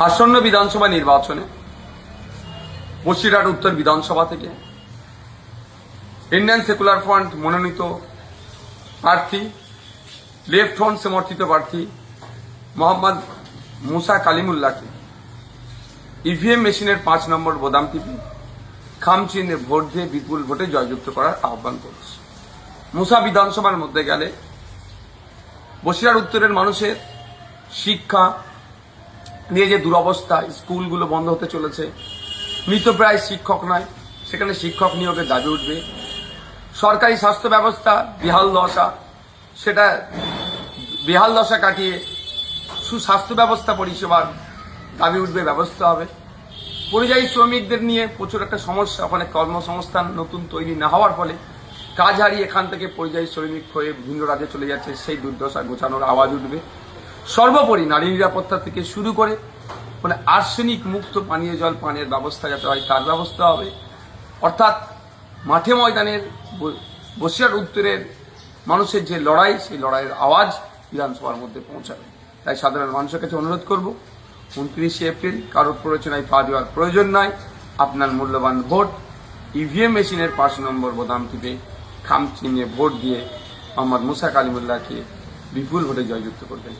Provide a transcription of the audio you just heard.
আসন্ন বিধানসভা নির্বাচনে বসিরহাট উত্তর বিধানসভা থেকে ইন্ডিয়ান সেকুলার ফ্রন্ট মনোনীত প্রার্থী, লেফট ফ্রন্ট সমর্থিত প্রার্থী মোহাম্মদ মুসা কালিমুল্লাহকে ইভিএম মেশিনের 5 নম্বর বোতাম টিপে খাম চিহ্নে ভোট দিয়ে বিপুল ভোটে জয়যুক্ত করার আহ্বান করছে। মুসা বিধানসভার মধ্যে গেলে বসিরহাট উত্তরের মানুষের শিক্ষা নিয়ে যে দুরবস্থা, স্কুলগুলো বন্ধ হতে চলেছে, মৃতপ্রায় শিক্ষক নয়, সেখানে শিক্ষক নিয়োগের দাবি উঠবে। সরকারি স্বাস্থ্য ব্যবস্থা বেহাল দশা, সেটা বেহাল দশা কাটিয়ে সুস্বাস্থ্য ব্যবস্থা পরিষেবার দাবি উঠবে, ব্যবস্থা হবে। পরিযায়ী শ্রমিকদের নিয়ে প্রচুর একটা সমস্যা, ওখানে কর্মসংস্থান নতুন তৈরি না হওয়ার ফলে কাজ হারিয়ে এখান থেকে পরিযায়ী শ্রমিক হয়ে বিভিন্ন রাজ্যে চলে যাচ্ছে, সেই দুর্দশা গোছানোর আওয়াজ উঠবে। সর্বোপরি নারী নিরাপত্তা থেকে শুরু করে মানে আর্সেনিক মুক্ত পানীয় জল পানের ব্যবস্থা যাতে হয় তার ব্যবস্থা হবে। অর্থাৎ মাঠে ময়দানের বসিরহাট উত্তরের মানুষের যে লড়াই, সেই লড়াইয়ের আওয়াজ বিধানসভার মধ্যে পৌঁছাবে। তাই সাধারণ মানুষের কাছে অনুরোধ করব, 29শে এপ্রিল কারোর প্ররোচনায় পা দেওয়ার প্রয়োজন নাই। আপনার মূল্যবান ভোট ইভিএম মেশিনের 5 নম্বর বোতাম টিপে খাম চিহ্নে ভোট দিয়ে মোহাম্মদ মুসা কালিমুল্লাহকে বিপুল ভোটে জয়যুক্ত করবেন।